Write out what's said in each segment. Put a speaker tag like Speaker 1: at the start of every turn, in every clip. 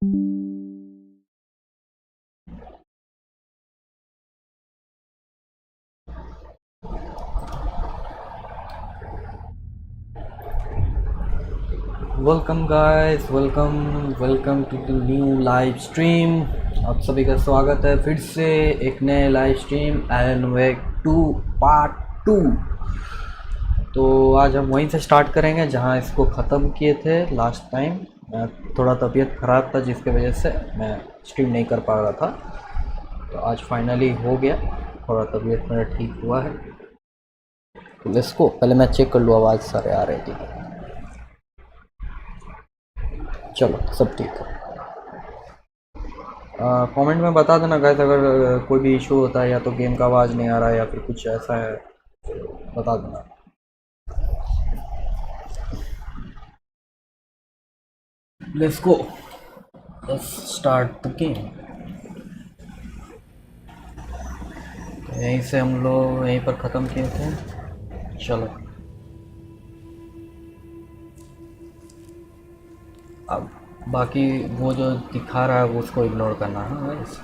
Speaker 1: Welcome guys, welcome to the new live stream. आप सभी का स्वागत है फिर से एक नए लाइव स्ट्रीम एनवेक 2 पार्ट 2। तो आज हम वहीं से स्टार्ट करेंगे जहां इसको ख़त्म किए थे लास्ट टाइम। थोड़ा तबीयत ख़राब था जिसके वजह से मैं स्ट्रीम नहीं कर पा रहा था, तो आज फाइनली हो गया। थोड़ा तबीयत मेरा ठीक हुआ है। तो इसको पहले मैं चेक कर लूँ, आवाज़ सारे आ रही थी। चलो सब ठीक है। कमेंट में बता देना गाइस अगर कोई भी इशू होता है, या तो गेम का आवाज़ नहीं आ रहा है या फिर कुछ ऐसा है, बता देना। Let's go, let's start the game. यहीं से हम लोग यहीं पर ख़त्म किए थे। चलो अब बाकी वो जो दिखा रहा है वो उसको इग्नोर करना है guys.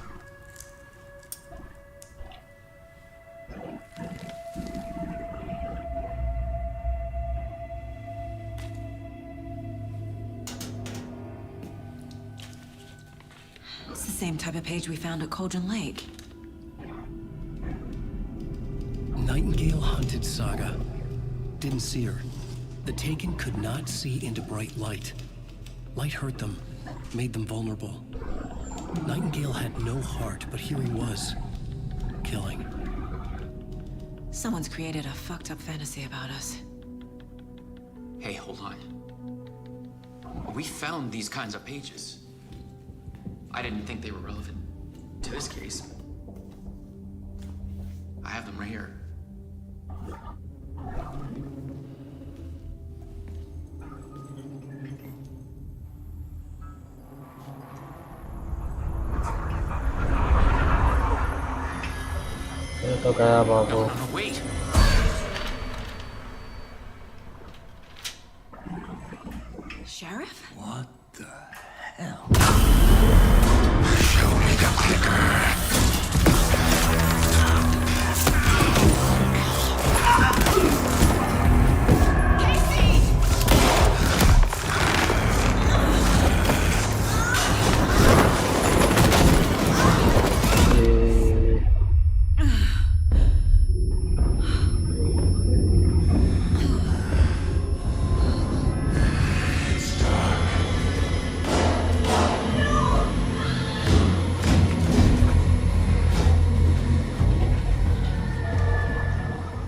Speaker 2: It's the same type of page we found at Cauldron Lake.
Speaker 3: Nightingale hunted Saga. Didn't see her. The Taken could not see into bright light. Light hurt them, made them vulnerable. Nightingale had no heart, but here he was, killing.
Speaker 2: Someone's created a fucked up fantasy about us.
Speaker 4: Hey, hold on. We found these kinds of pages. I didn't think they were relevant to this case. I have them right here.
Speaker 1: ये तो गया बाबू।
Speaker 4: No, wait!
Speaker 2: Sheriff?
Speaker 3: What the hell?
Speaker 5: Show me the clicker.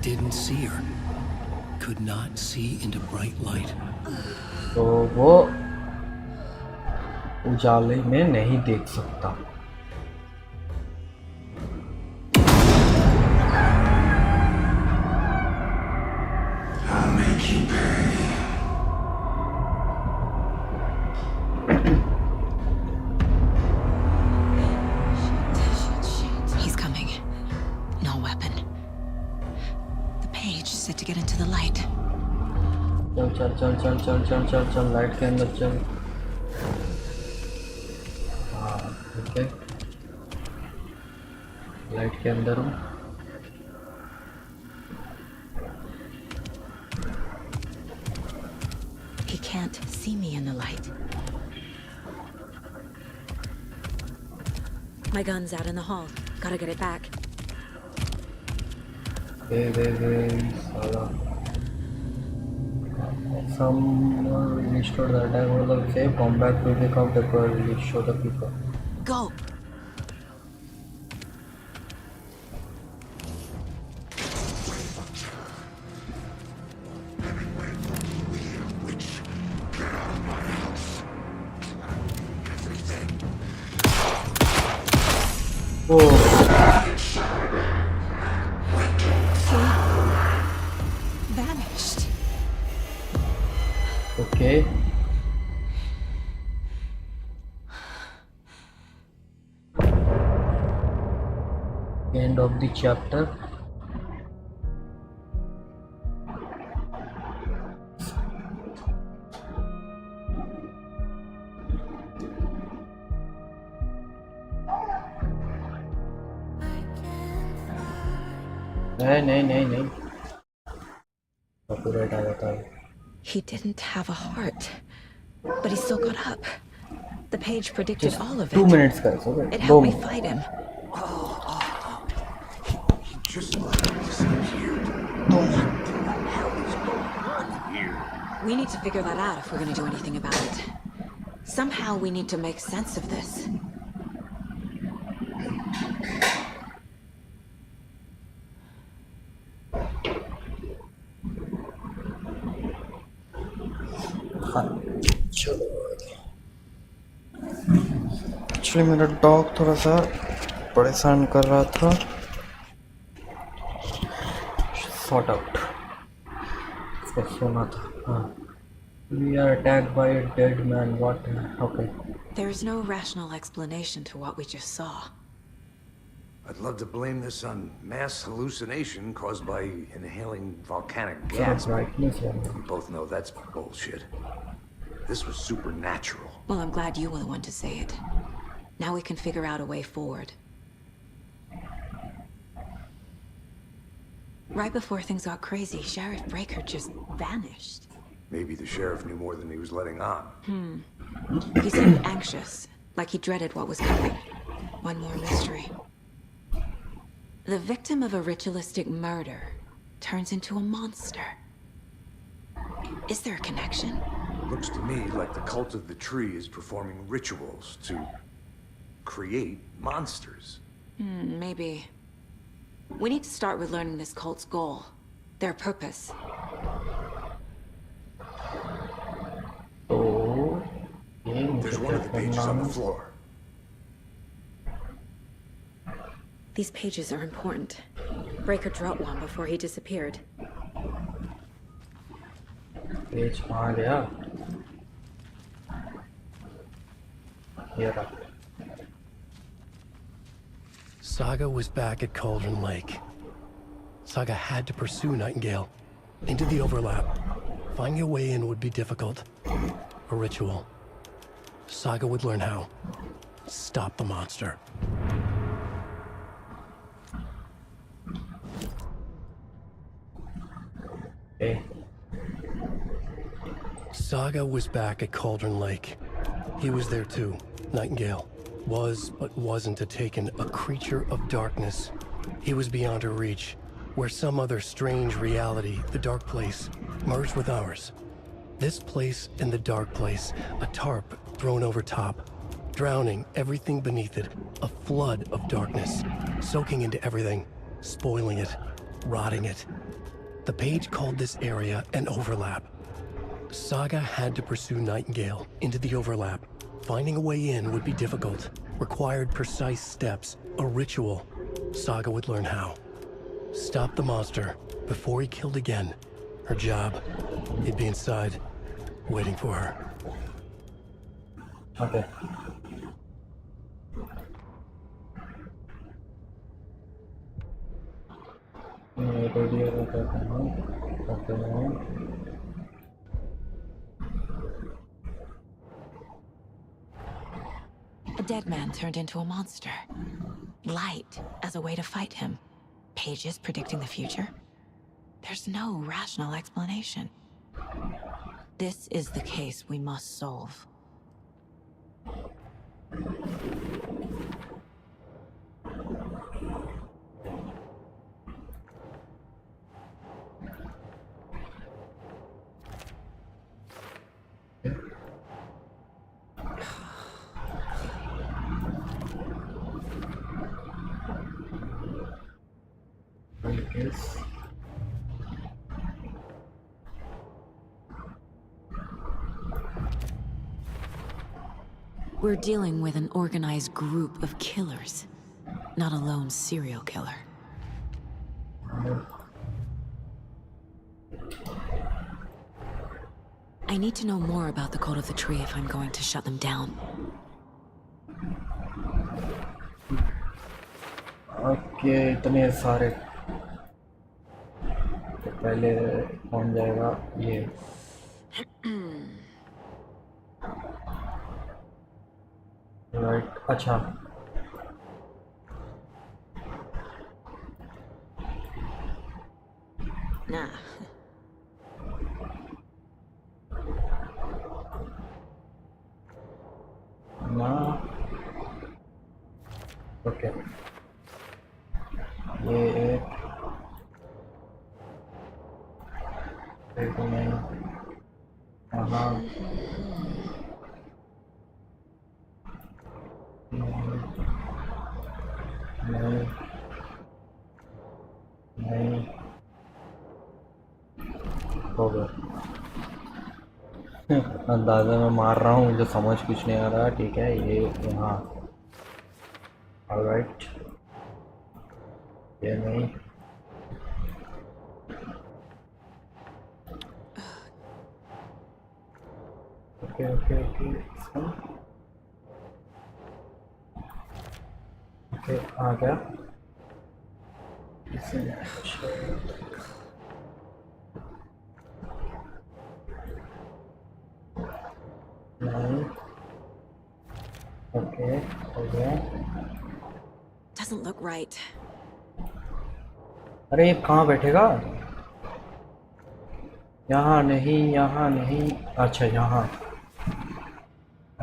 Speaker 3: Didn't see her. Could not see into bright light.
Speaker 1: तो वो उजाले में नहीं देख सकता।
Speaker 5: I'll make you pay.
Speaker 2: Shit. He's coming. No weapon. The page said to get into the light.
Speaker 1: चल चल चल चल चल चल चल चल लाइट के अंदर चल। हाँ ठीक है, लाइट के अंदर हूँ।
Speaker 2: He can't see me in the light. My gun's out in the hall. Gotta get it back.
Speaker 1: साला some restore the attack or the save combat will become temporarily show the people.
Speaker 2: Go! Vanished.
Speaker 1: Okay. End of the chapter. नहीं copyright आ जाता है।
Speaker 2: He didn't have a heart, but he still got up. The page predicted
Speaker 1: Just
Speaker 2: all of
Speaker 1: 2
Speaker 2: it.
Speaker 1: minutes guys, okay?
Speaker 2: It helped me
Speaker 1: Boom.
Speaker 2: fight him.
Speaker 5: He just disappeared. What the hell is going on here?
Speaker 2: We need to figure that out if we're going to do anything about it. Somehow we need to make sense of this.
Speaker 1: हाँ चलो। Actually मेरा dog थोड़ा सा परेशान कर रहा था। Sort out, इसको सोना था। हाँ, we are attacked by a dead man. What? Okay.
Speaker 2: There's no rational explanation to what we just saw.
Speaker 5: I'd love to blame this on mass hallucination caused by inhaling volcanic
Speaker 1: Sort
Speaker 5: gas.
Speaker 1: of brightness.
Speaker 5: We both know that's bullshit. This was supernatural.
Speaker 2: Well, I'm glad you were the one to say it. Now we can figure out a way forward. Right before things got crazy, Sheriff Breaker just vanished.
Speaker 5: Maybe the sheriff knew more than he was letting on.
Speaker 2: He seemed anxious, like he dreaded what was coming. One more mystery. The victim of a ritualistic murder turns into a monster. Is there a connection?
Speaker 5: Looks to me like the cult of the tree is performing rituals to create monsters.
Speaker 2: Maybe. We need to start with learning this cult's goal, their purpose.
Speaker 1: तो
Speaker 5: There's one of the pages on the floor.
Speaker 2: These pages are important. Breaker dropped one before he disappeared.
Speaker 1: Page कहाँ गया? ये रहा।
Speaker 3: Saga was back at Cauldron Lake. Saga had to pursue Nightingale into the overlap. Finding a way in would be difficult. A ritual. Saga would learn how. Stop the monster.
Speaker 1: Okay.
Speaker 3: Saga was back at Cauldron Lake. He was there too. Nightingale was, but wasn't a taken, a creature of darkness. He was beyond her reach, where some other strange reality, the dark place, merged with ours. This place and the dark place, a tarp thrown over top, drowning everything beneath it, a flood of darkness, soaking into everything, spoiling it, rotting it. The page called this area an overlap. Saga had to pursue Nightingale into the overlap. Finding a way in would be difficult, required precise steps, a ritual. Saga would learn how. Stop the monster before he killed again. Her job, he'd be inside, waiting for her.
Speaker 1: Okay.
Speaker 2: A dead man turned into a monster. Light as a way to fight him. Pages predicting the future? There's no rational explanation. This is the case we must solve.
Speaker 1: Yes.
Speaker 2: We're dealing with an organized group of killers, not a lone serial killer. I need to know more about the Code of the Tree if I'm going to shut them down.
Speaker 1: Okay इतने सारे तो पहले कौन जाएगा ये right अच्छा
Speaker 2: Nah.
Speaker 1: ना okay ये एक में हाँ नहीं नहीं हो गया अंदाजा में मार रहा हूँ, मुझे समझ कुछ नहीं आ रहा। ठीक है, ये यहाँ ऑलराइट, ये नहीं, ओके ओके ओके ओके आ गया। नहीं ओके हो गया।
Speaker 2: Doesn't look right.
Speaker 1: अरे ये कहाँ बैठेगा? यहाँ नहीं, यहाँ नहीं, अच्छा यहाँ।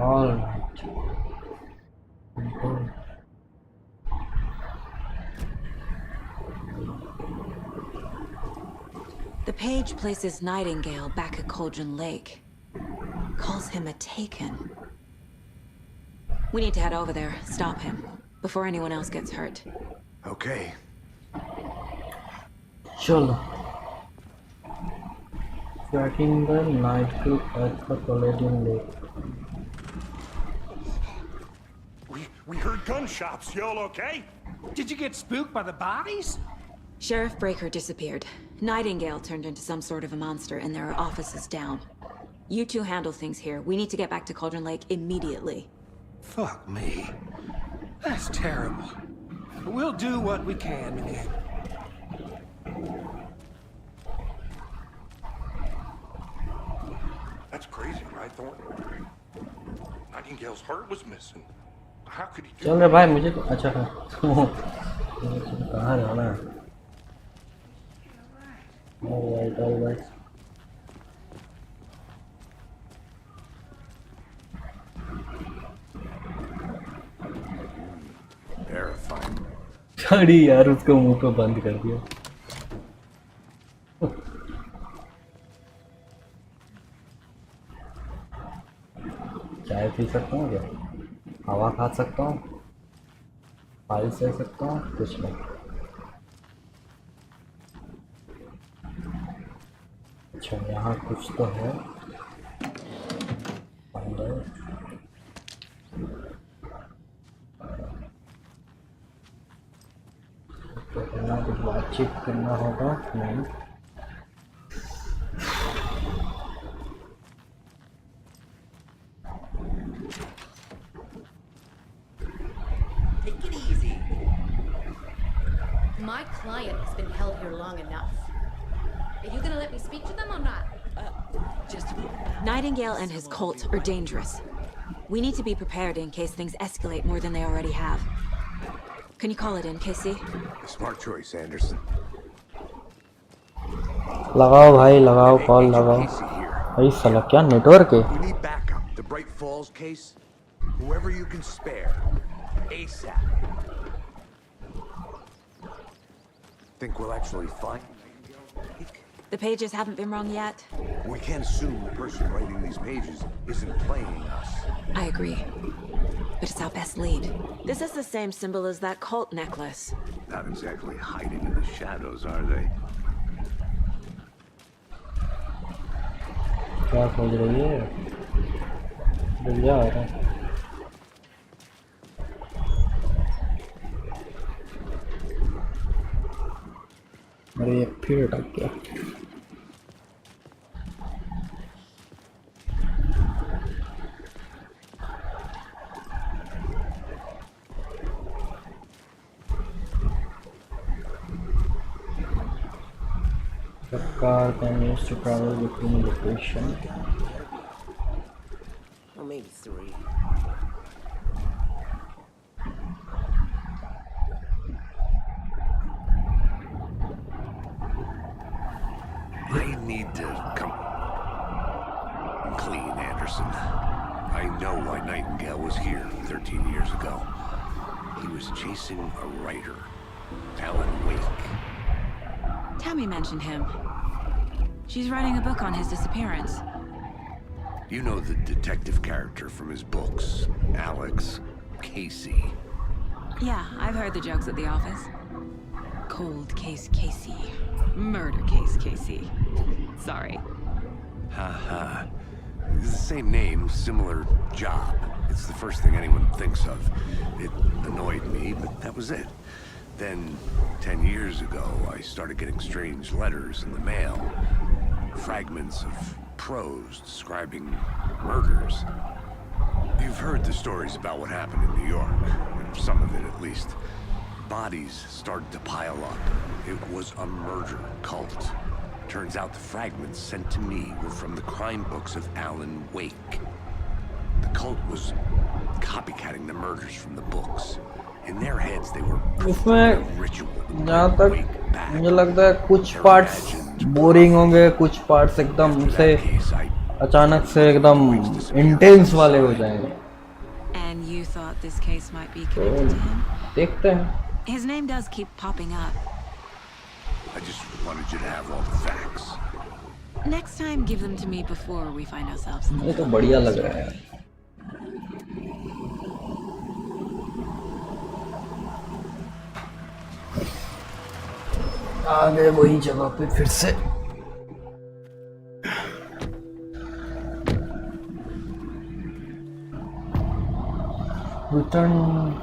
Speaker 1: All right,
Speaker 2: The page places Nightingale back at Cauldron Lake. Calls him a taken. We need to head over there, stop him, before anyone else gets hurt.
Speaker 5: Okay.
Speaker 1: चलो। Tracking the Nightingale at the Cauldron Lake.
Speaker 6: We heard gunshots. Y'all okay?
Speaker 7: Did you get spooked by the bodies?
Speaker 2: Sheriff Breaker disappeared. Nightingale turned into some sort of a monster, and there are offices down. You two handle things here. We need to get back to Cauldron Lake immediately.
Speaker 7: Fuck me. That's terrible. We'll do what we can, man.
Speaker 6: That's crazy, right, Thornton? Nightingale's heart was missing. How could he do
Speaker 1: चल रहे भाई, मुझे तो अच्छा था। कहाँ जाना है? all right.
Speaker 5: Terrifying.
Speaker 1: अरे यार, उसको मुंह पे बंद कर दिया। चाय पी सकता हूँ क्या? हवा खा सकता हूँ? फाइल से सकता हूँ? कुछ नहीं। अच्छा, यहाँ कुछ तो है। अंदर तो करना, कुछ बातचीत करना होगा। नहीं,
Speaker 8: Take it easy. My client has been held here long enough. Are you gonna let me speak to them or not?
Speaker 2: Just Nightingale and his cult are dangerous. We need to be prepared in case things escalate more than they already have. Can you call it in, KC?
Speaker 5: Smart choice, Anderson.
Speaker 1: लगाओ भाई, लगाओ, call लगाओ।
Speaker 5: Casey here.
Speaker 1: भाई साला क्या network है?
Speaker 5: We need backup. The Bright Falls case. Whoever you can spare. ASAP. Think we'll actually find?
Speaker 2: The pages haven't been wrong yet.
Speaker 5: We can't assume the person writing these pages isn't playing us.
Speaker 2: I agree. But it's our best lead. This is the same symbol as that cult necklace.
Speaker 5: Not exactly hiding in the shadows, are they?
Speaker 1: क्या खोज रही है? बढ़िया आ रहा है। अरे फिर अटक गया। The car can use to travel between locations.
Speaker 7: Or maybe 3.
Speaker 5: need to come clean, Anderson. I know why Nightingale was here 13 years ago. He was chasing a writer, Alan Wake.
Speaker 2: Tammy mentioned him. She's writing a book on his disappearance.
Speaker 5: You know the detective character from his books, Alex Casey.
Speaker 2: Yeah, I've heard the jokes at the office. Cold case Casey. Murder case Casey. Sorry.
Speaker 5: Haha. It's the same name, similar job. It's the first thing anyone thinks of. It annoyed me, but that was it. Then, 10 years ago, I started getting strange letters in the mail. Fragments of prose describing murders. You've heard the stories about what happened in New York. Some of it, at least. Bodies started to pile up. It was a murder cult. Turns out the fragments sent to me were from the crime books of Alan Wake. The cult was copycatting the murders from the books. In their heads, they were performing a ritual to
Speaker 1: जहाँ
Speaker 5: bring
Speaker 1: तक
Speaker 5: Wake back.
Speaker 1: मुझे लगता है कुछ parts boring होंगे, कुछ parts एकदम से अचानक से एकदम इंटेंस वाले हो जाएंगे.
Speaker 2: And you thought this case might be connected to him?
Speaker 1: देखते हैं.
Speaker 2: His name does keep popping up.
Speaker 5: I just wanted you to have all the facts.
Speaker 2: Next time, give them to me before we find ourselves in
Speaker 1: ये
Speaker 2: the
Speaker 1: तो बढ़िया लग रहा है. आ गए वही जगह पे फिर से. Return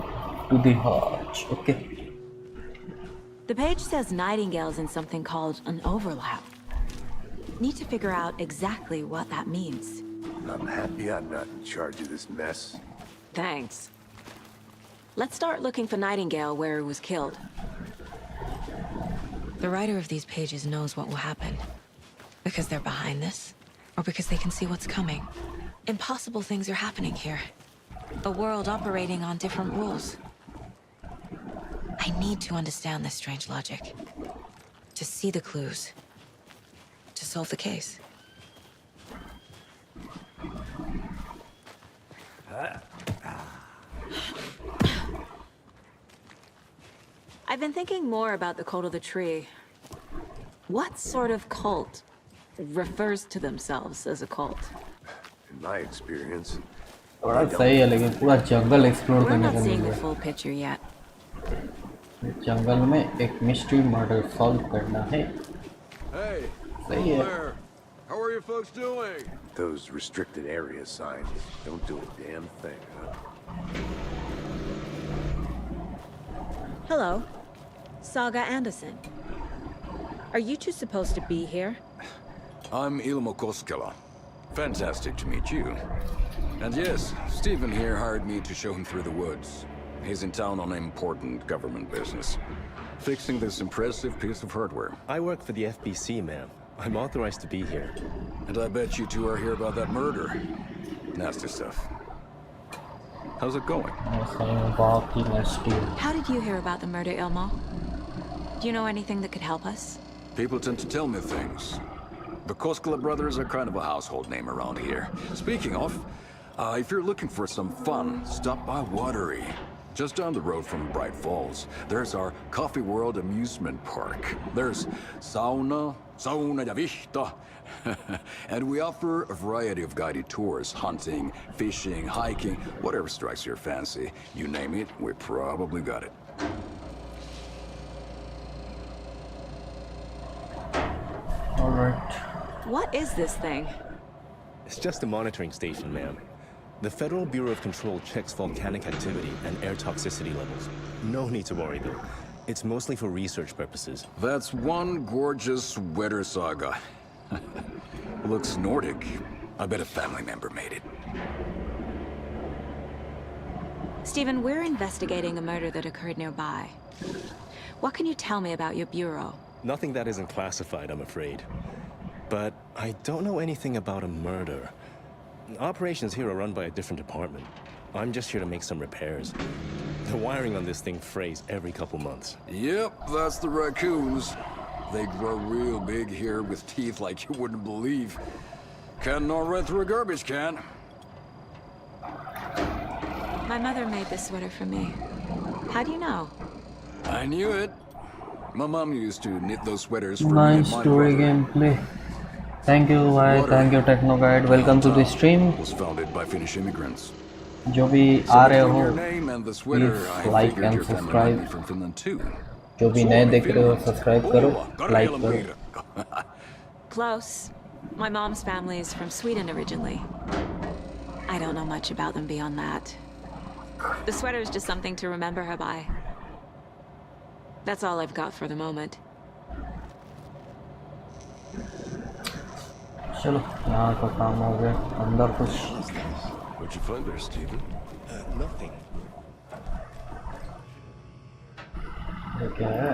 Speaker 1: to the heart. Okay.
Speaker 2: The page says Nightingale's in something called an overlap. Need to figure out exactly what that means.
Speaker 5: I'm happy I'm not in charge of this mess.
Speaker 2: Thanks. Let's start looking for Nightingale where he was killed. The writer of these pages knows what will happen. Because they're behind this, or because they can see what's coming. Impossible things are happening here. A world operating on different rules. I need to understand this strange logic. To see the clues. To solve the case. I've been thinking more about the cult of the tree. What sort of cult refers to themselves as a cult?
Speaker 5: In my experience,
Speaker 1: थोड़ा सही है लेकिन पूरा जंगल explore
Speaker 2: We're
Speaker 1: करने
Speaker 2: not
Speaker 1: को मिल
Speaker 2: seeing the
Speaker 1: रहा
Speaker 2: full picture yet.
Speaker 1: है. जंगल में एक मिस्ट्री मर्डर सॉल्व करना है.
Speaker 9: Hey,
Speaker 1: सही
Speaker 9: hello
Speaker 1: है.
Speaker 9: there. How are you folks doing?
Speaker 5: those restricted area signs don't do a damn thing, huh?
Speaker 2: Hello. Saga Anderson. Are you two supposed to be here?
Speaker 9: I'm Ilmo Koskela. Fantastic to meet you. And yes, Stephen here hired me to show him through the woods. He's in town on important government business. Fixing this impressive piece of hardware.
Speaker 10: I work for the FBC, ma'am. I'm authorized to be here.
Speaker 9: And I bet you two are here about that murder. Nasty stuff. How's it going?
Speaker 1: बाकी mystery.
Speaker 2: How did you hear about the murder, Ilmo? Do you know anything that could help us?
Speaker 9: People tend to tell me things. The Koskela brothers are kind of a household name around here. Speaking of, if you're looking for some fun, stop by Watery. Just down the road from Bright Falls, there's our Coffee World amusement park. There's sauna ja vihta. And we offer a variety of guided tours, hunting, fishing, hiking, whatever strikes your fancy. You name it, we probably got it.
Speaker 1: Alright.
Speaker 2: What is this thing?
Speaker 10: It's just a monitoring station, ma'am. The Federal Bureau of Control checks volcanic activity and air toxicity levels. No need to worry, though. It's mostly for research purposes.
Speaker 9: That's one gorgeous weather saga. Looks Nordic. I bet a family member made it.
Speaker 2: Stephen, we're investigating a murder that occurred nearby. What can you tell me about your bureau?
Speaker 10: Nothing that isn't classified, I'm afraid. But I don't know anything about a murder. Operations here are run by a different department. I'm just here to make some repairs. The wiring on this thing frays every couple months.
Speaker 9: Yep, that's the raccoons. They grow real big here with teeth like you wouldn't believe. Can't gnaw right through a garbage can.
Speaker 2: My mother made this sweater for me. How do you know?
Speaker 9: I knew it. My mom used to knit those sweaters for me and
Speaker 1: Nice
Speaker 9: my
Speaker 1: story
Speaker 9: brother.
Speaker 1: gameplay. Thank you भाई, thank you Techno Guide. Welcome to the stream.
Speaker 9: Was founded by Finnish immigrants.
Speaker 1: जो भी
Speaker 9: So
Speaker 1: आ रहे
Speaker 9: between
Speaker 1: हो,
Speaker 9: your name and the sweater,
Speaker 1: please
Speaker 9: I
Speaker 1: like
Speaker 9: figured
Speaker 1: and
Speaker 9: your family might
Speaker 1: subscribe.
Speaker 9: be from Finland too.
Speaker 1: जो भी नए देख रहे हो, subscribe करो, like
Speaker 9: Karjala
Speaker 1: करो.
Speaker 9: Muira.
Speaker 2: Close. My mom's family is from Sweden originally. I don't know much about them beyond that. The sweater is just something to remember her by. That's all I've got for the moment.
Speaker 1: चलो यहाँ का काम हो गया. अंदर कुछ
Speaker 5: What'd you find there, Stephen?
Speaker 10: Nothing.
Speaker 1: ये क्या है?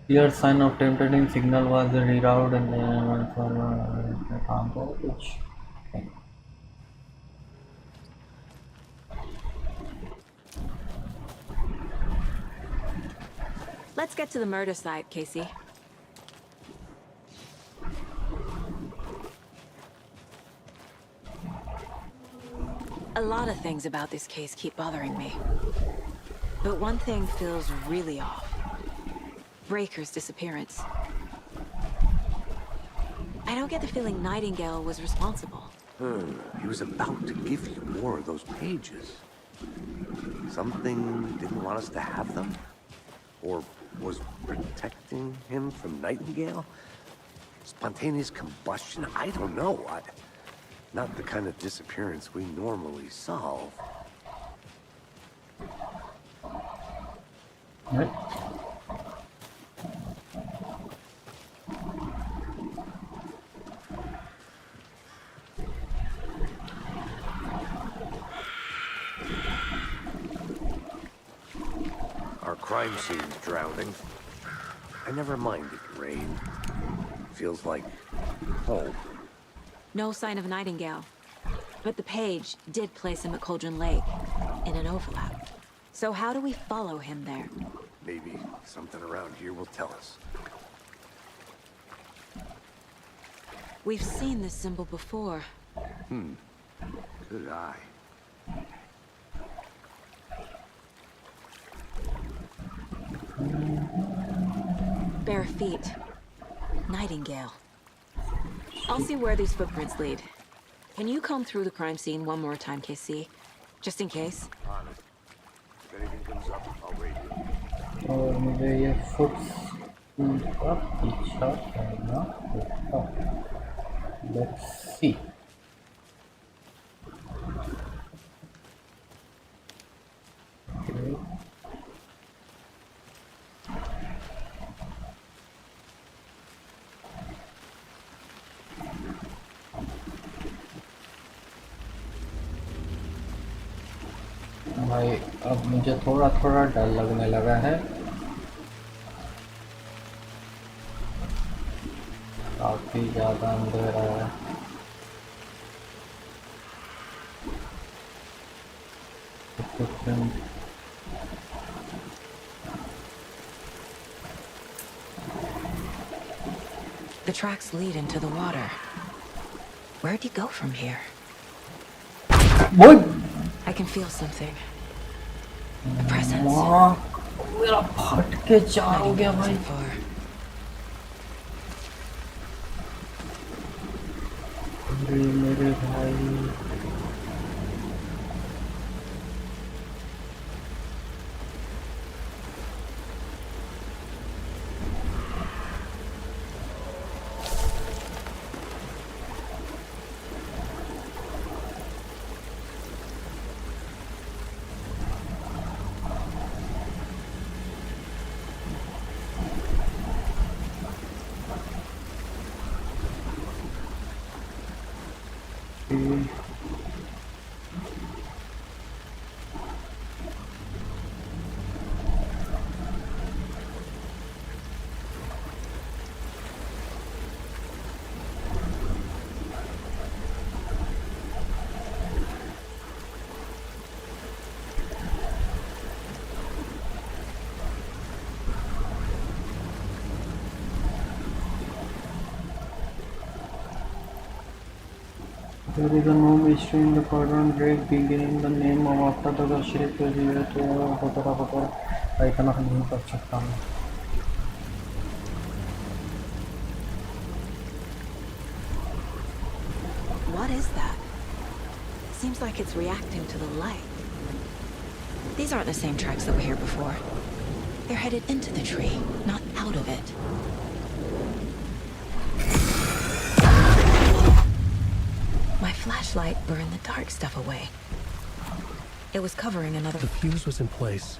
Speaker 1: Clear sign of tempting signal was rerouted and then for काम को कुछ.
Speaker 2: Let's get to the murder site, Casey. A lot of things about this case keep bothering me. But one thing feels really off. Breaker's disappearance. I don't get the feeling Nightingale was responsible.
Speaker 5: He was about to give you more of those pages. Something didn't want us to have them? Or was protecting him from Nightingale? Spontaneous combustion? I don't know. Not the kind of disappearance we normally solve.
Speaker 1: Right.
Speaker 5: Our crime scene's drowning. I never minded rain. Feels like home.
Speaker 2: No sign of Nightingale. But the page did place him at Cauldron Lake, in an overlap. So how do we follow him there?
Speaker 5: Maybe something around here will tell us.
Speaker 2: We've seen this symbol before.
Speaker 5: Good eye.
Speaker 2: Bare feet. Nightingale. I'll see where these footprints lead. Can you comb through the crime scene one more time, KC? Just in case?
Speaker 5: On it. If anything comes up, I'll radio.
Speaker 1: और मुझे ये foots का पीछा करना होगा. Let's see. Okay. भाई अब मुझे थोड़ा थोड़ा डर लगने लगा है. काफी ज्यादा अंधेरा है.
Speaker 2: The tracks lead into the water. Where'd you go from here?
Speaker 1: What?
Speaker 2: I can feel something. A presence.
Speaker 1: मेरा फट के चार हो गया भाई.
Speaker 2: Far.
Speaker 1: अरे मेरे भाई. There is no mystery in the quadrant break beginning the name of after the ship to the icon of नहीं कर सकता हूँ.
Speaker 2: What is that? Seems like it's reacting to the light. These aren't the same tracks that were here before. They're headed into the tree, not out of it. My flashlight burned the dark stuff away. It was covering another...
Speaker 3: The fuse was in place.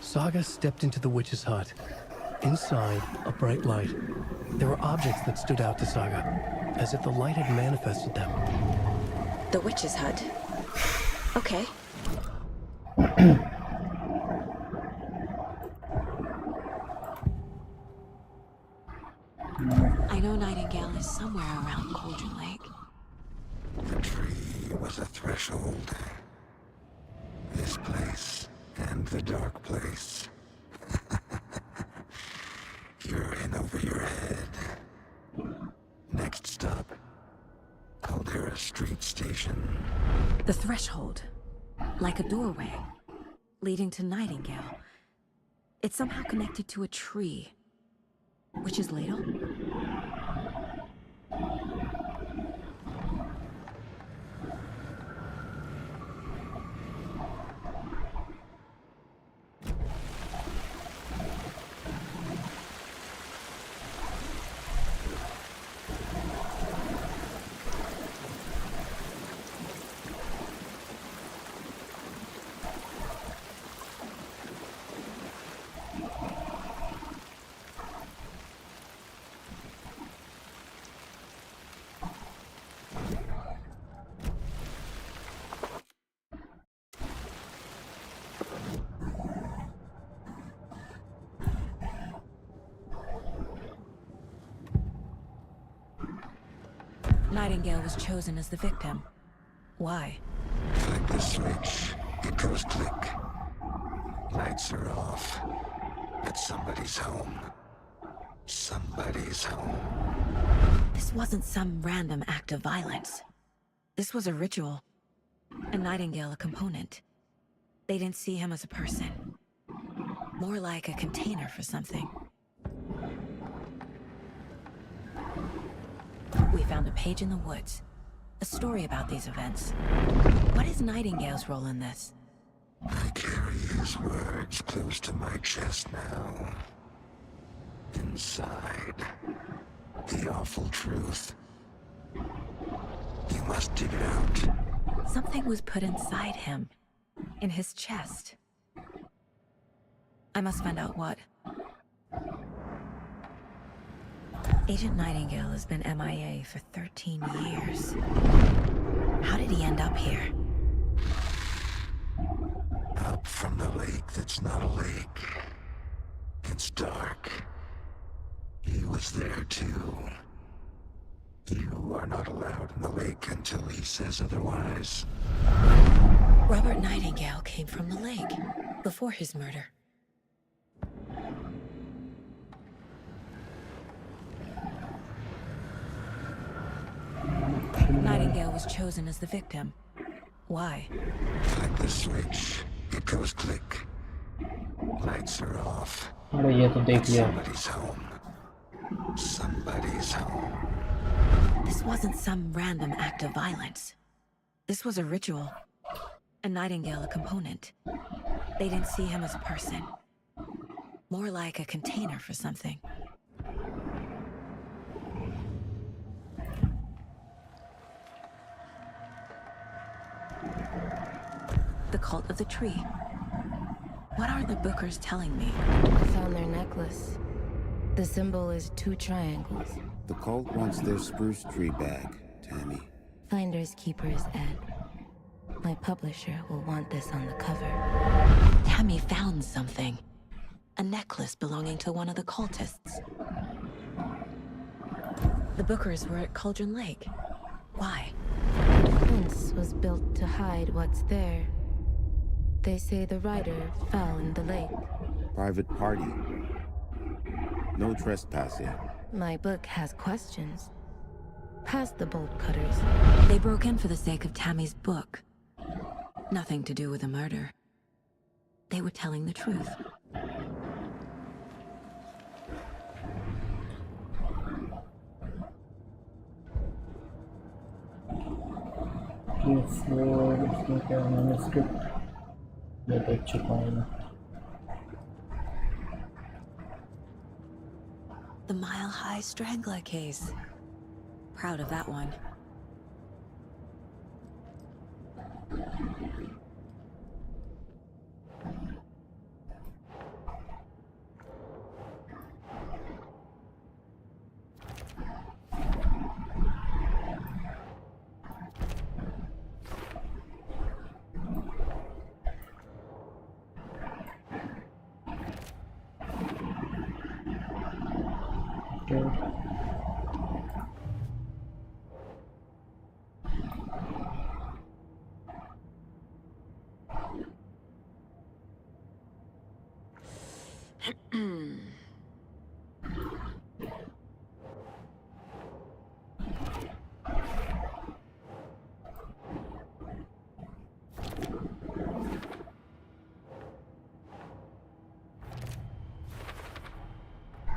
Speaker 3: Saga stepped into the witch's hut. Inside, a bright light. There were objects that stood out to Saga, as if the light had manifested them.
Speaker 2: The witch's hut. Okay. I know Nightingale is somewhere around Cauldron Lake.
Speaker 5: The tree was a threshold. This place and the dark place. You're in over your head. Next stop, Caldera Street Station.
Speaker 2: The threshold. Like a doorway. Leading to Nightingale. It's somehow connected to a tree. Witch's ladle? Nightingale was chosen as the victim. Why?
Speaker 5: Flick the switch, it goes click. Lights are off. But somebody's home. Somebody's home.
Speaker 2: This wasn't some random act of violence. This was a ritual. And Nightingale a component. They didn't see him as a person. More like a container for something. We found a page in the woods. A story about these events. What is Nightingale's role in this?
Speaker 5: I carry his words close to my chest now. Inside, the awful truth. You must dig it out.
Speaker 2: Something was put inside him. In his chest. I must find out what. Agent Nightingale has been MIA for 13 years. How did he end up here?
Speaker 5: Up from the lake that's not a lake. It's dark. He was there too. You are not allowed in the lake until he says otherwise.
Speaker 2: Robert Nightingale came from the lake before his murder. Nightingale was chosen as the victim. Why?
Speaker 5: Flick the switch, it goes click. Lights are off.
Speaker 1: अरे ये तो देख लिया.
Speaker 5: Somebody's home. Somebody's home.
Speaker 2: This wasn't some random act of violence. This was a ritual. And Nightingale a component. They didn't see him as a person. More like a container for something. The cult of the tree. What are the Bookers telling me?
Speaker 11: I found their necklace. The symbol is 2 triangles.
Speaker 12: The cult wants their spruce tree back, Tammy.
Speaker 11: Finders keepers, Ed. My publisher will want this on the cover.
Speaker 2: Tammy found something. A necklace belonging to one of the cultists. The Bookers were at Cauldron Lake. Why?
Speaker 11: The fence was built to hide what's there. They say the rider fell in the lake.
Speaker 12: Private party. No trespassing.
Speaker 11: My book has questions. Past the bolt cutters.
Speaker 2: They broke in for the sake of Tammy's book. Nothing to do with the murder. They were telling the truth.
Speaker 1: इसमें क्या manuscript मैं देख चुका हूँ ना।
Speaker 2: The Mile High Strangler case. Proud of that one.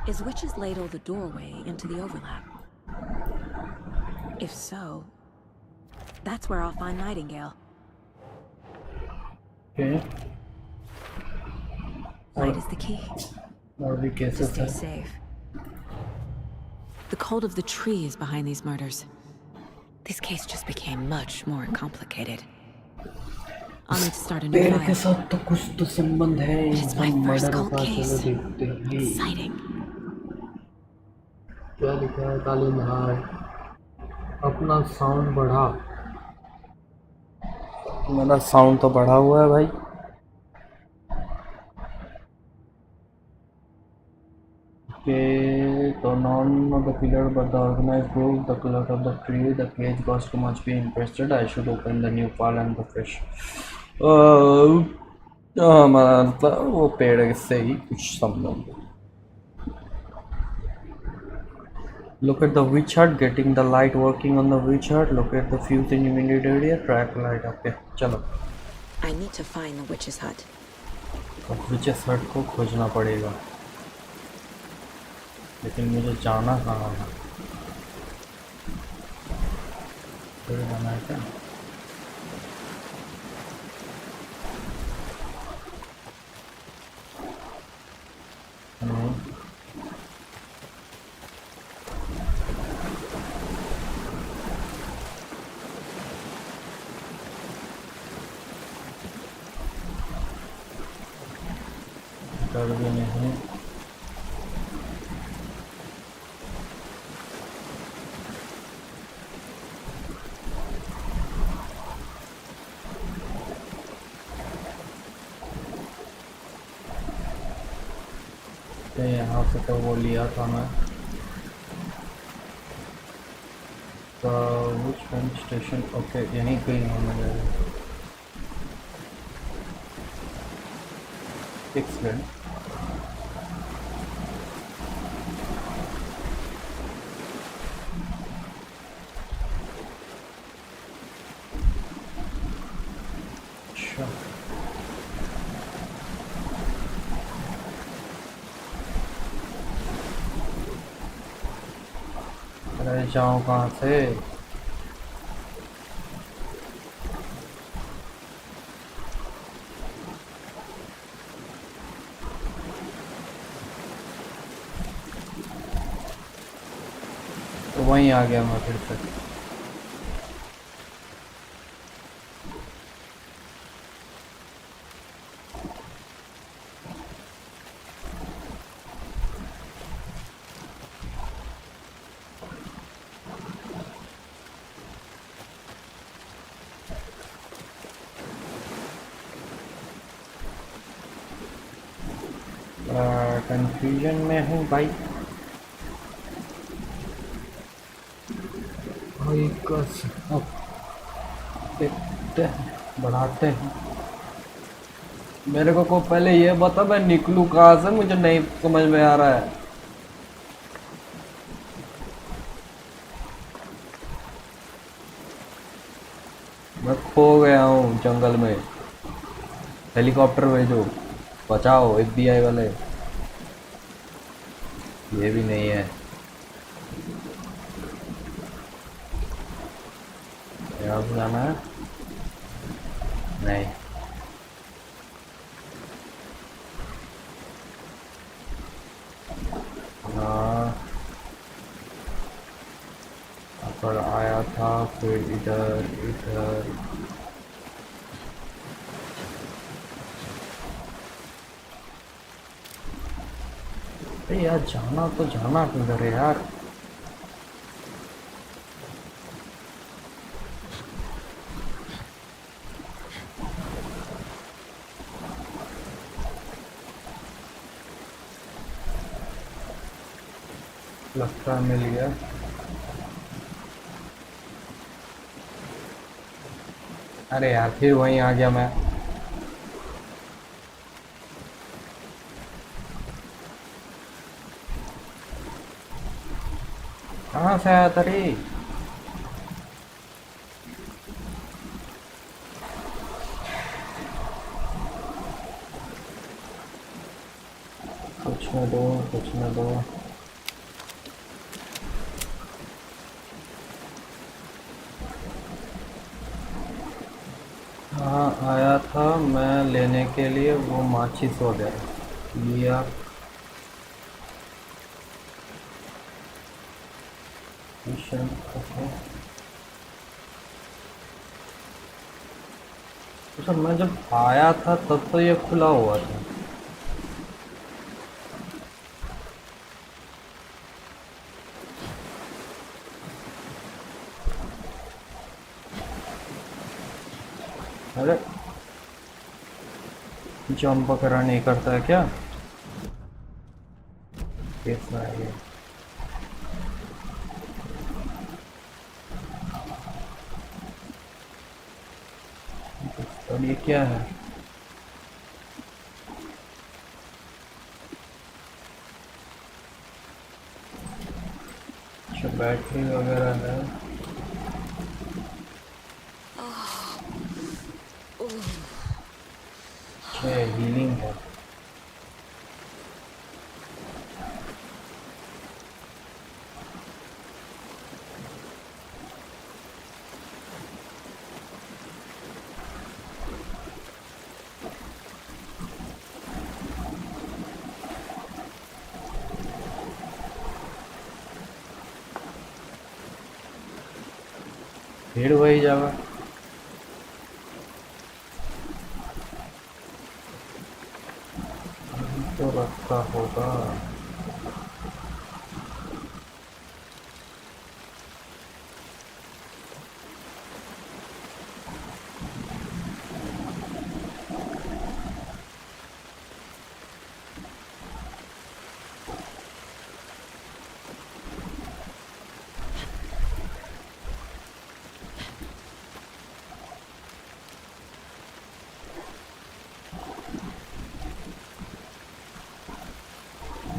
Speaker 2: Is Witch's Ladle the doorway into the overlap? If so, that's where I'll find Nightingale.
Speaker 1: Okay.
Speaker 2: Light is the key. To stay safe. The cult of the tree is behind these murders. This case just became much more complicated. I'll need to start a new
Speaker 1: पेड़
Speaker 2: file.
Speaker 1: के साथ तो कुछ तो संबंध है
Speaker 2: It's my first cold
Speaker 1: चलो
Speaker 2: case.
Speaker 1: देखते हैं
Speaker 2: Exciting.
Speaker 1: क्या लिखा है तालीम हाय अपना साउंड बढ़ा मेरा साउंड तो बढ़ा हुआ है भाई Okay, so none of the killer but the organized group, the cult of the tree, the cage cost must be interested. I should open the new file and the fresh. मतलब वो पेड़ से ही कुछ संबंध. Look at the witch hut, getting the light working on the witch hut. Look at the fuse in immediate area. Track light. Okay, चलो.
Speaker 2: I need to find the witch's hut.
Speaker 1: तो witch's hut को खोजना पड़ेगा. लेकिन मुझे जाना कहाँ है? फिर जाना है क्या? डर भी नहीं यहाँ से तो वो लिया था मैं तो which one station ओके यहीं कहीं होने जाएगा एक्सलेंट अच्छा अरे जाऊँ कहाँ से तो वहीं आ गया मैं फिर से कंफ्यूजन में हूँ भाई अब देखते हैं बढ़ाते हैं मेरे को पहले ये बता मैं निकलूँ कहाँ से मुझे नहीं समझ में आ रहा है मैं खो गया हूँ जंगल में। हेलीकॉप्टर भेजो, बचाओ FBI वाले। ये भी नहीं है। यहाँ से जाना है? नहीं। हाँ, पर आया था, फिर इधर इधर। अरे यार, जाना तो जाना किधर है यार? लगता है मिल गया। अरे यार, फिर वहीं आ गया मैं। कहाँ से आया था रे? कुछ न दो, कुछ न दो। हाँ, आया था मैं लेने के लिए वो माचिस वगैरह लिया। Mission okay. तो सर, मैं जब आया था तब तो ये खुला हुआ था। अरे, जंप वगैरह नहीं करता है क्या? कैसा है ये? और ये क्या है? अच्छा, बैटरी वगैरह है। अच्छा, हीलिंग है। भीड़ वही जगह। तो रखा होगा।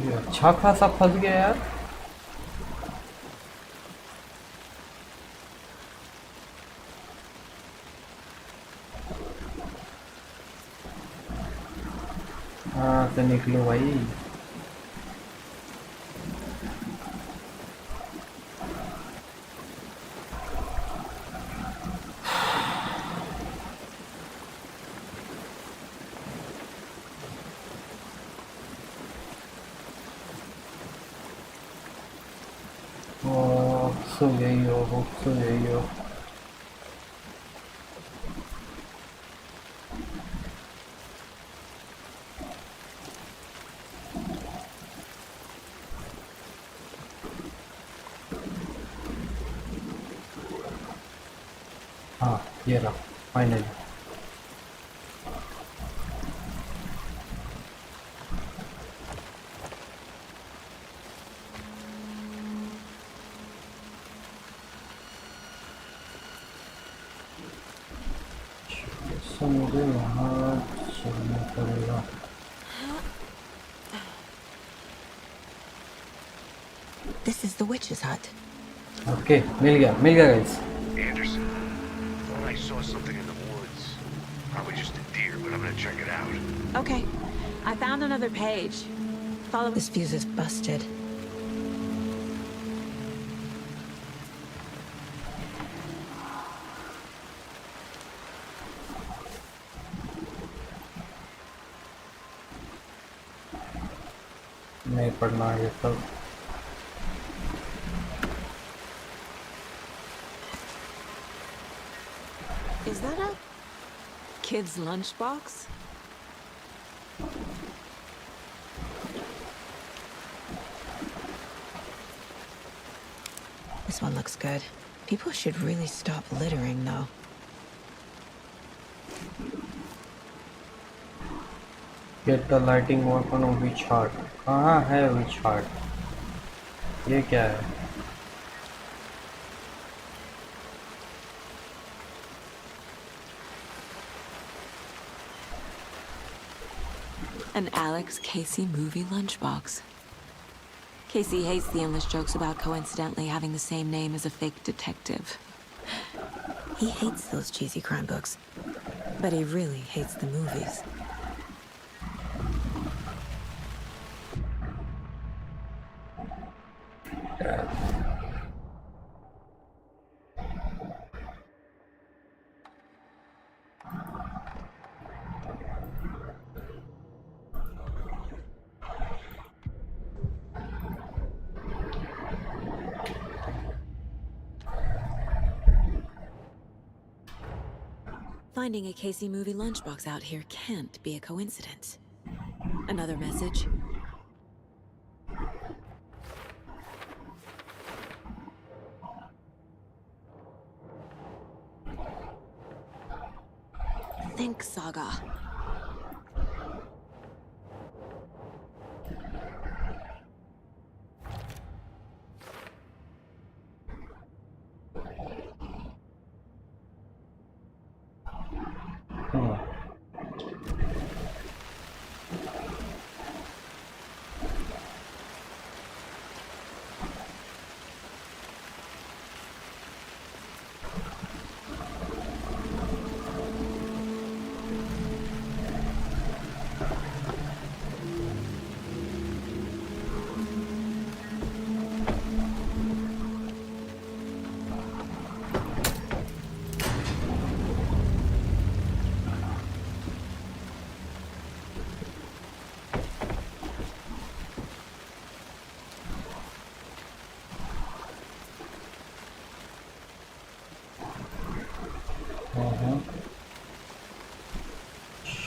Speaker 1: ये अच्छा खासा फंस गया यार। हाँ, तो निकलो भाई। सो यही हो, सो यही हो। हाँ, ये रहा फाइनली। तो मुझे यहाँ चलना पड़ेगा।
Speaker 2: This is the witch's hut.
Speaker 1: Okay, मिल गया guys.
Speaker 5: Anderson, thought I saw saw something in the woods. Probably just a deer, but I'm gonna check it out.
Speaker 2: Okay, I found another page. Follow. This fuse is busted.
Speaker 1: नहीं पढ़ना ये सब.
Speaker 2: Is that a kid's lunchbox? This one looks good. People should really stop littering, though.
Speaker 1: Get the lighting weapon of witch heart. कहाँ है witch heart? ये क्या है?
Speaker 2: An Alex Casey movie lunchbox. Casey hates the endless jokes about coincidentally having the same name as a fake detective. He hates those cheesy crime books, but he really hates the movies. Finding a Casey movie lunchbox out here can't be a coincidence. Another message. Think, Saga.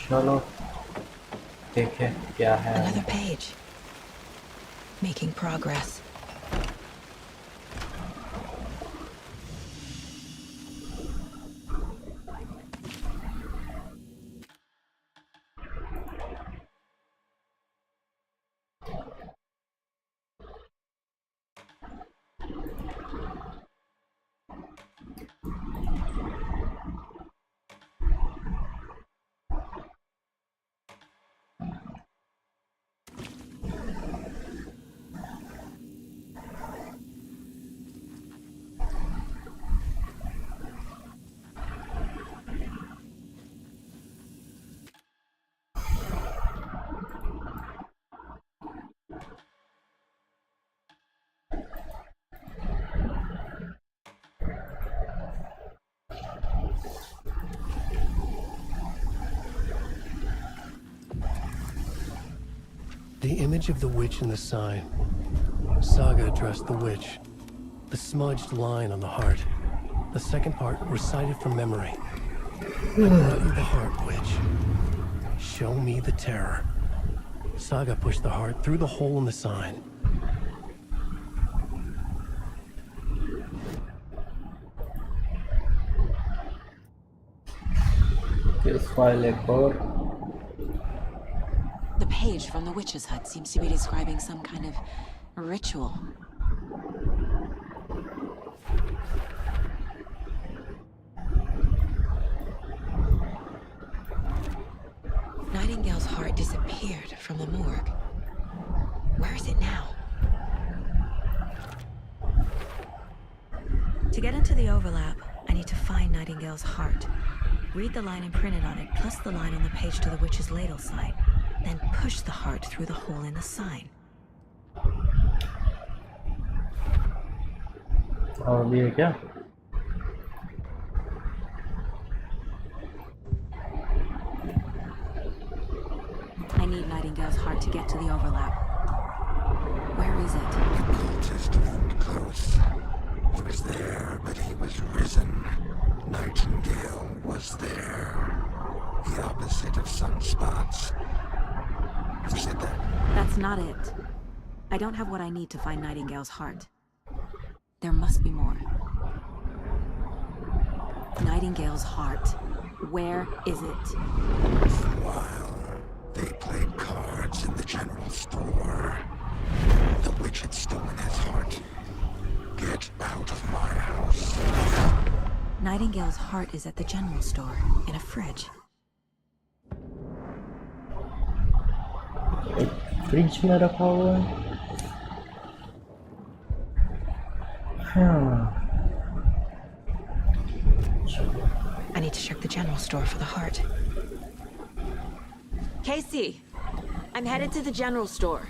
Speaker 1: चलो देखें क्या है.
Speaker 2: Another page. Making progress.
Speaker 3: The image of the witch in the sign. Saga addressed the witch. The smudged line on the heart. The second part recited from memory. I brought you the heart, witch. Show me the terror. Saga pushed the heart through the hole in the sign.
Speaker 1: किस file एक और.
Speaker 2: The page from the witch's hut seems to be describing some kind of ritual. Nightingale's heart disappeared from the morgue. Where is it now? To get into the overlap, I need to find Nightingale's heart. Read the line imprinted on it, plus the line on the page to the witch's ladle sign. Then push the heart through the hole in the sign.
Speaker 1: और भी है क्या?
Speaker 2: I need Nightingale's heart to get to the overlap. Where is it?
Speaker 12: The cultist wasn't close. He was there, but he was risen. Nightingale was there. The opposite of sunspots. Who said that?
Speaker 2: That's not it. I don't have what I need to find Nightingale's heart. There must be more. Nightingale's heart. Where is it?
Speaker 12: For a while, they played cards in the general store. The witch had stolen his heart. Get out of my house.
Speaker 2: Nightingale's heart is at the general store, in a fridge.
Speaker 1: एक fridge में रखा हुआ है। हाँ।
Speaker 2: I need to check the general store for the heart. Casey, I'm headed to the general store.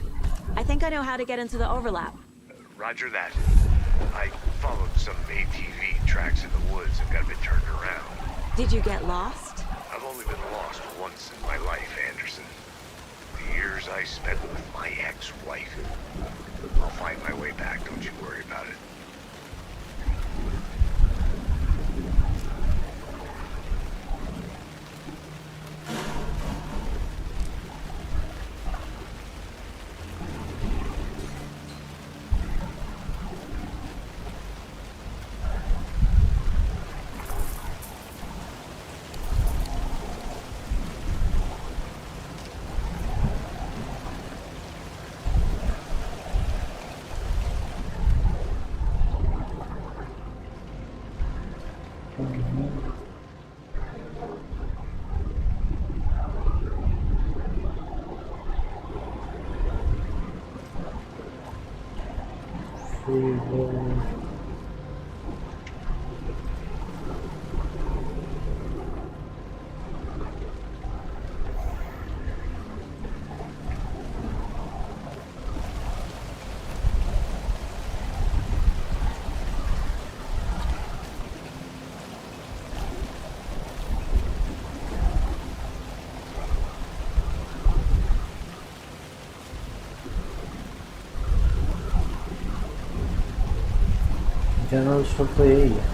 Speaker 2: I think I know how to get into the overlap.
Speaker 5: Roger that. I followed some ATV tracks in the woods and got a bit turned around.
Speaker 2: Did you get lost?
Speaker 5: I've only been lost once in my life, Anderson. The years I spent with my ex-wife. I'll find my way back, don't you worry about it.
Speaker 1: General store तो यही है।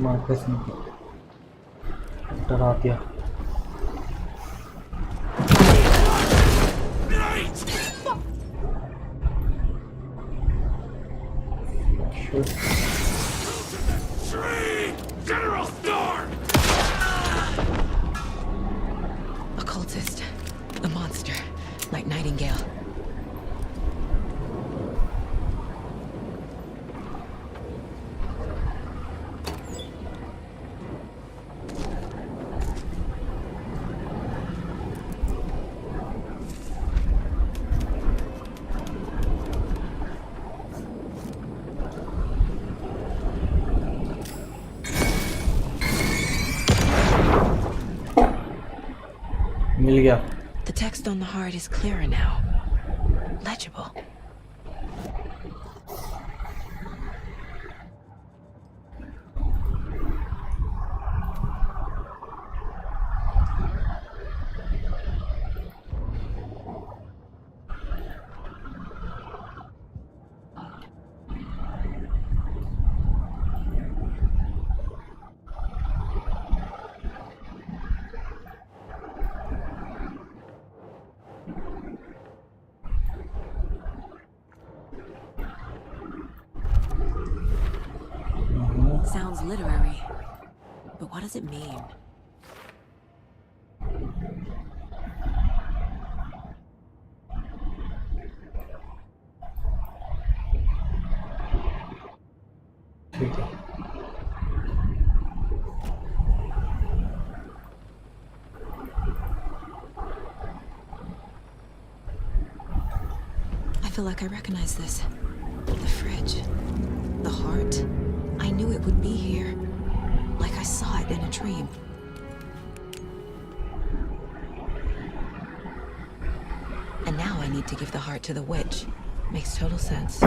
Speaker 1: Marcus ने डरा दिया।
Speaker 5: General store!
Speaker 2: A cultist. A monster. Like Nightingale.
Speaker 1: मिल गया।
Speaker 2: The text on the heart is clearer now. Legible. Sounds literary, but what does it mean? feel like I recognize this. The fridge. The heart. I knew it would be here. Like I saw it in a dream. And now I need to give the heart to the witch. Makes total sense.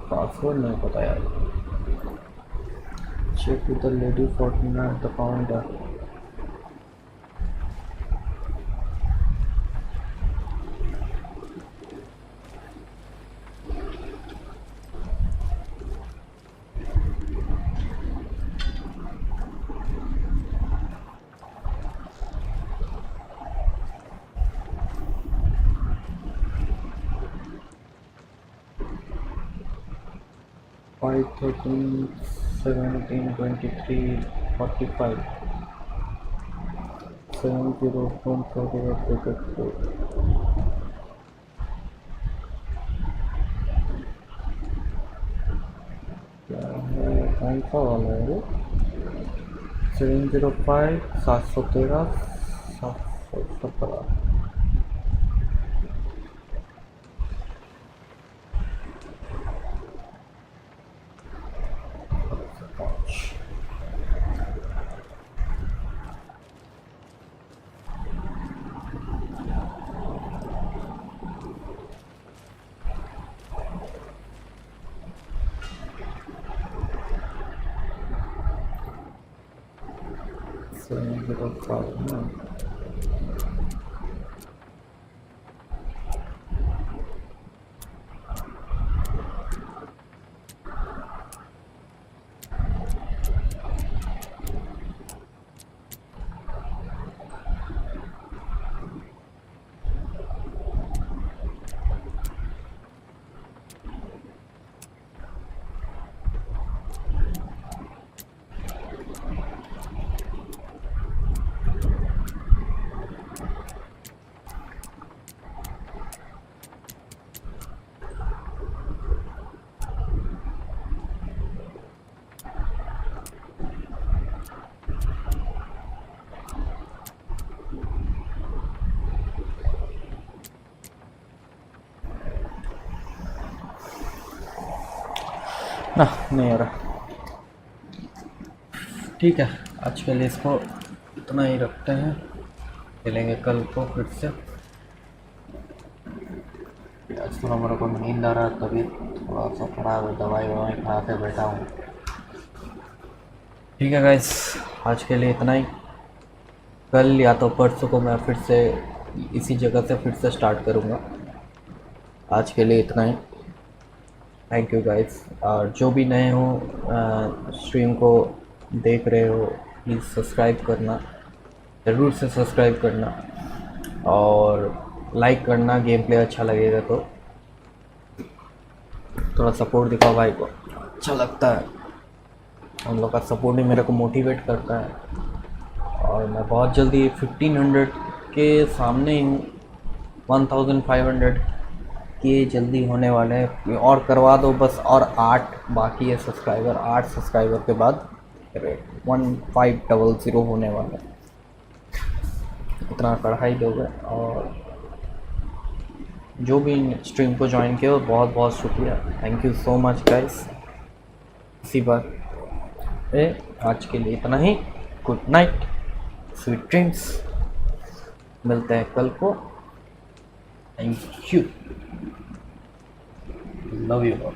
Speaker 1: Password नहीं पता यार. Check with the lady Fortuna at the counter. Five 13 17 23 45 70 1 ticket code. क्या है कौन सा वाला है वो 705 713 717. ना नहीं आ रहा. ठीक है, आज के लिए इसको इतना ही रखते हैं. मिलेंगे कल को फिर से. आज थोड़ा मेरे को नींद आ रहा है, तबीयत थोड़ा सा खराब है, दवाई ववाई खा के बैठा हूँ. ठीक है गाइस, आज के लिए इतना ही. कल या तो परसों को मैं फिर से इसी जगह से फिर से स्टार्ट करूँगा. आज के लिए इतना ही. Thank you guys. और जो भी नए हो स्ट्रीम को देख रहे हो, प्लीज़ सब्सक्राइब करना, ज़रूर से सब्सक्राइब करना और लाइक करना. गेम प्ले अच्छा लगेगा तो थोड़ा सपोर्ट दिखाओ भाई को, अच्छा लगता है. उन लोग का सपोर्ट ही मेरे को मोटिवेट करता है. और मैं बहुत जल्दी 1500 के सामने ही हूँ. 1500 के जल्दी होने वाले हैं. और करवा दो बस. और 8 बाकी है सब्सक्राइबर. 8 सब्सक्राइबर के बाद 1500 होने वाला है. इतना पढ़ाई दोगे. और जो भी स्ट्रीम को ज्वाइन किया बहुत बहुत शुक्रिया. Thank you so much guys. इसी बात पे आज के लिए इतना ही. Good night, sweet dreams. मिलते हैं कल को. Thank you. Love you all.